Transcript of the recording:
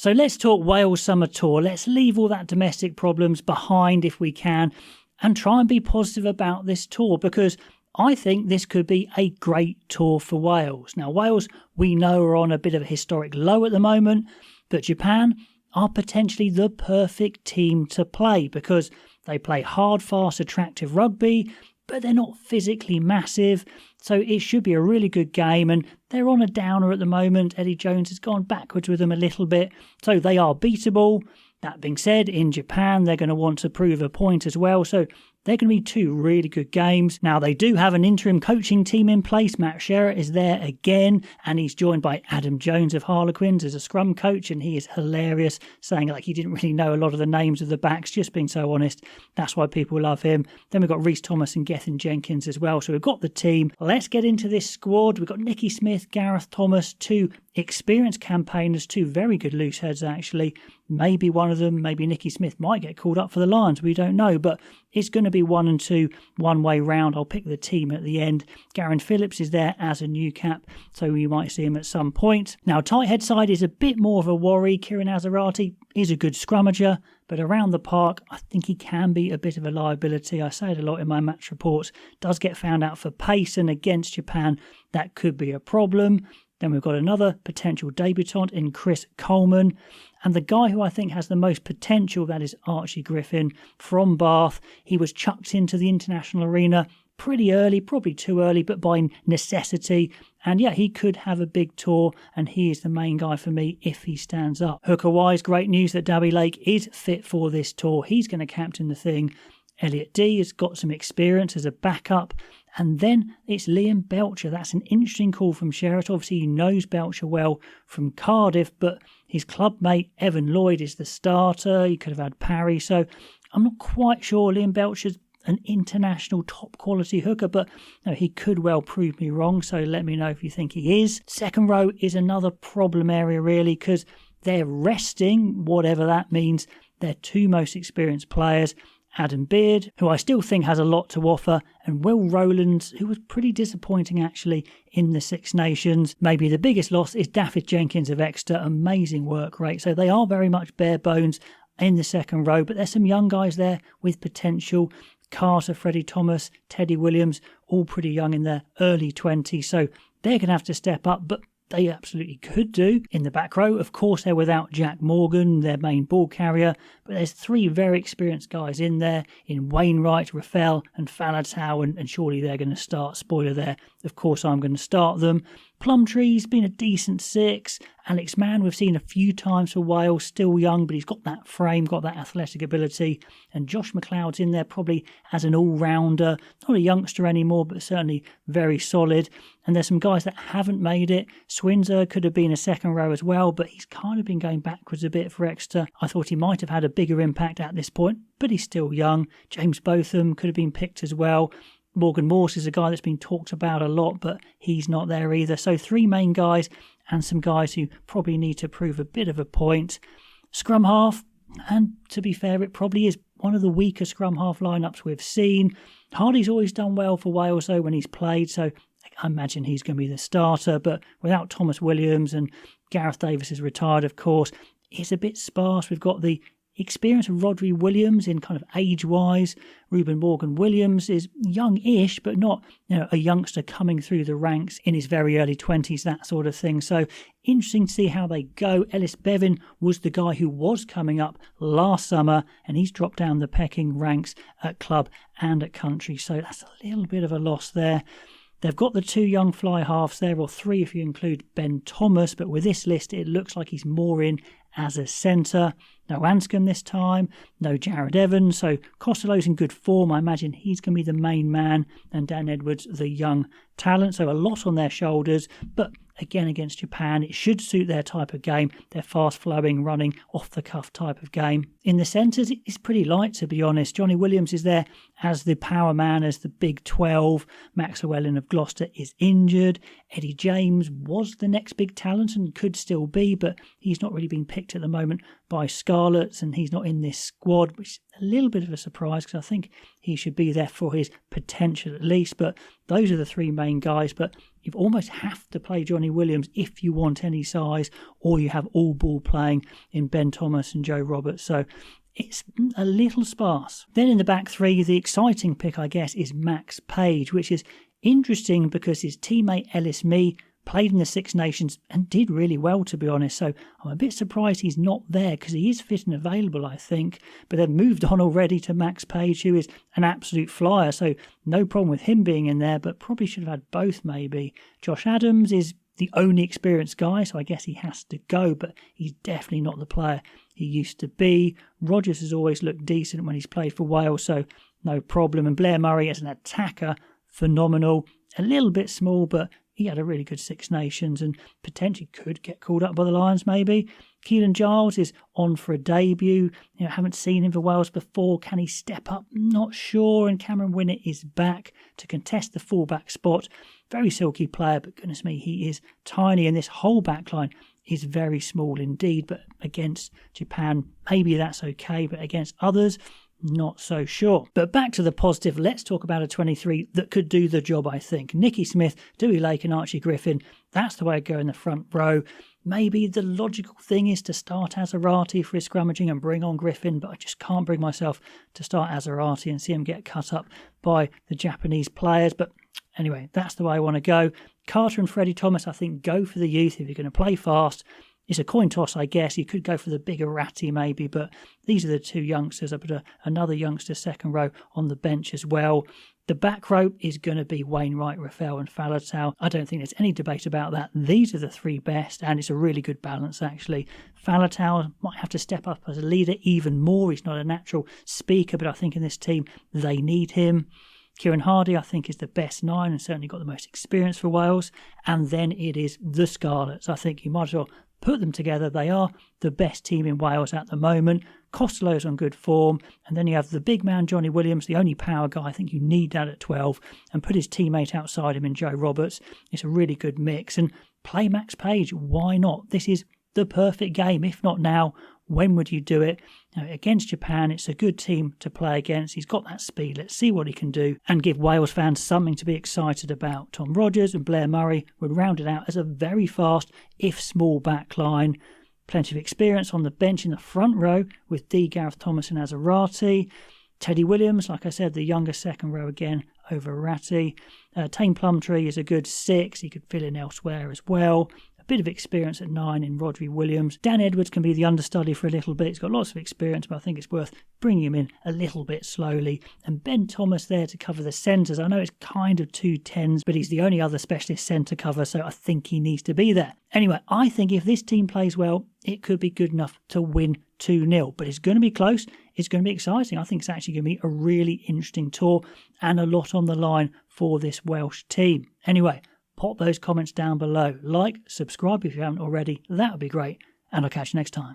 So let's talk Wales Summer Tour. Let's leave all that domestic problems behind if we can and try and be positive about this tour, because I think this could be a great tour for Wales. Now, Wales, we know, are on a bit of a historic low at the moment, but Japan are potentially the perfect team to play because they play hard, fast, attractive rugby, but they're not physically massive. So it should be a really good game, and they're on a downer at the moment. Eddie Jones has gone backwards with them a little bit, so they are beatable. That being said, in Japan, they're going to want to prove a point as well, so they're going to be two really good games. Now, they do have an interim coaching team in place. Matt Shearer is there again, and he's joined by Adam Jones of Harlequins as a scrum coach, and he is hilarious, saying like he didn't really know a lot of the names of the backs, just being so honest. That's why people love him. Then we've got Rhys Thomas and Gethin Jenkins as well. So we've got the team. Let's get into this squad. We've got Nicky Smith, Gareth Thomas, two experienced campaigners, two very good loose heads actually. Maybe one of them, maybe Nicky Smith, might get called up for the Lions. We don't know, but it's going to be 1 and 2, one way round. I'll pick the team at the end. Garen Phillips is there as a new cap, so you might see him at some point. Now, tight head side is a bit more of a worry. Kieran Azarati is a good scrummager, but around the park, I think he can be a bit of a liability. I say it a lot in my match reports. Does get found out for pace, and against Japan, that could be a problem. Then we've got another potential debutant in Chris Coleman. And the guy who I think has the most potential, that is Archie Griffin from Bath. He was chucked into the international arena pretty early, probably too early, but by necessity. And yeah, he could have a big tour, and he is the main guy for me if he stands up. Hooker-wise, great news that Dabby Lake is fit for this tour. He's going to captain the thing. Elliot D has got some experience as a backup. And then it's Liam Belcher. That's an interesting call from Sherratt. Obviously, he knows Belcher well from Cardiff, but his club mate Evan Lloyd is the starter. He could have had Parry. So I'm not quite sure Liam Belcher's an international top quality hooker, but no, he could well prove me wrong. So let me know if you think he is. Second row is another problem area, really, because they're resting, whatever that means, their two most experienced players. Adam Beard, who I still think has a lot to offer, and Will Rowlands, who was pretty disappointing actually in the Six Nations. Maybe the biggest loss is Daffyd Jenkins of Exeter, amazing work rate. So they are very much bare bones in the second row, but there's some young guys there with potential. Carter, Freddie Thomas, Teddy Williams, all pretty young in their early 20s, so they're going to have to step up, but they absolutely could do. In the back row, of course, they're without Jack Morgan, their main ball carrier, but there's three very experienced guys in there, in Wainwright, Rafael and Falatau, and surely they're going to start. Spoiler there, of course I'm going to start them. Plumtree's been a decent 6. Alex Mann, we've seen a few times for Wales, still young, but he's got that frame, got that athletic ability. And Josh McLeod's in there probably as an all-rounder, not a youngster anymore, but certainly very solid. And there's some guys that haven't made it. Swinzer could have been a second row as well, but he's kind of been going backwards a bit for Exeter. I thought he might have had a bigger impact at this point, but he's still young. James Botham could have been picked as well. Morgan Morse is a guy that's been talked about a lot, but he's not there either. So 3 main guys and some guys who probably need to prove a bit of a point. Scrum half, and to be fair, it probably is one of the weaker scrum half lineups we've seen. Hardy's always done well for Wales though when he's played, so I imagine he's going to be the starter. But without Thomas Williams, and Gareth Davis is retired, of course, it's a bit sparse. We've got the experience of Rodri Williams in kind of age-wise. Ruben Morgan-Williams is young-ish, but not, a youngster coming through the ranks in his very early 20s, that sort of thing. So interesting to see how they go. Ellis Bevan was the guy who was coming up last summer, and he's dropped down the pecking ranks at club and at country. So that's a little bit of a loss there. They've got the 2 young fly halves there, or 3 if you include Ben Thomas, but with this list it looks like he's more in as a centre. No Anscombe this time, no Jared Evans, so Costello's in good form. I imagine he's going to be the main man, and Dan Edwards the young talent, so a lot on their shoulders, but again against Japan it should suit their type of game, their fast flowing, running, off the cuff type of game. In the centres it's pretty light, to be honest. Johnny Williams is there as the power man, as the big 12. Max Llewellyn of Gloucester is injured. Eddie James was the next big talent and could still be, but he's not really being picked at the moment by Scarlets, and he's not in this squad, which is a little bit of a surprise because I think he should be there for his potential at least. But those are the three main guys. But you almost have to play Johnny Williams if you want any size, or you have all ball playing in Ben Thomas and Joe Roberts. So it's a little sparse. Then in the back three, the exciting pick, I guess, is Max Page, which is interesting because his teammate Ellis Mee played in the Six Nations and did really well, to be honest. So I'm a bit surprised he's not there because he is fit and available, I think. But they've moved on already to Max Page, who is an absolute flyer. So no problem with him being in there, but probably should have had both maybe. Josh Adams is the only experienced guy, so I guess he has to go, but he's definitely not the player he used to be. Rogers has always looked decent when he's played for Wales, so no problem. And Blair Murray as an attacker, phenomenal. A little bit small, but he had a really good Six Nations and potentially could get called up by the Lions maybe. Keelan Giles is on for a debut. Haven't seen him for Wales before. Can he step up? Not sure. And Cameron Winnett is back to contest the fullback spot. Very silky player, but goodness me, he is tiny. And this whole back line is very small indeed. But against Japan, maybe that's okay. But against others, not so sure. But back to the positive, let's talk about a 23 that could do the job, I think. Nicky Smith, Dewey Lake and Archie Griffin, that's the way I'd go in the front row. Maybe the logical thing is to start Azarati for his scrummaging and bring on Griffin, but I just can't bring myself to start Azarati and see him get cut up by the Japanese players. But anyway, that's the way I want to go. Carter and Freddie Thomas, I think, go for the youth if you're going to play fast. It's a coin toss, I guess. You could go for the bigger Ratty maybe, but these are the two youngsters. I put another youngster second row on the bench as well. The back row is going to be Wainwright, Rafael and Faletau. I don't think there's any debate about that. These are the three best, and it's a really good balance, actually. Faletau might have to step up as a leader even more. He's not a natural speaker, but I think in this team they need him. Kieran Hardy, I think, is the best 9 and certainly got the most experience for Wales. And then it is the Scarlets. I think you might as well put them together. They are the best team in Wales at the moment. Costello's on good form. And then you have the big man, Johnny Williams, the only power guy. I think you need that at 12. And put his teammate outside him in Joe Roberts. It's a really good mix. And play Max Page. Why not? This is the perfect game. If not now, when would you do it? Now, against Japan, it's a good team to play against. He's got that speed. Let's see what he can do and give Wales fans something to be excited about. Tom Rogers and Blair Murray would round it out as a very fast, if small, back line. Plenty of experience on the bench in the front row with D. Gareth Thomas and Azarati. Teddy Williams, like I said, the younger second row again over Ratty. Tame Plumtree is a good 6. He could fill in elsewhere as well. Bit of experience at 9 in Rodri Williams. Dan Edwards can be the understudy for a little bit. He's got lots of experience, but I think it's worth bringing him in a little bit slowly. And Ben Thomas there to cover the centres. I know it's kind of 2 10s, but he's the only other specialist centre cover, so I think he needs to be there. Anyway, I think if this team plays well, it could be good enough to win 2-0. But it's going to be close. It's going to be exciting. I think it's actually going to be a really interesting tour and a lot on the line for this Welsh team. Anyway, pop those comments down below. Like, subscribe if you haven't already. That would be great. And I'll catch you next time.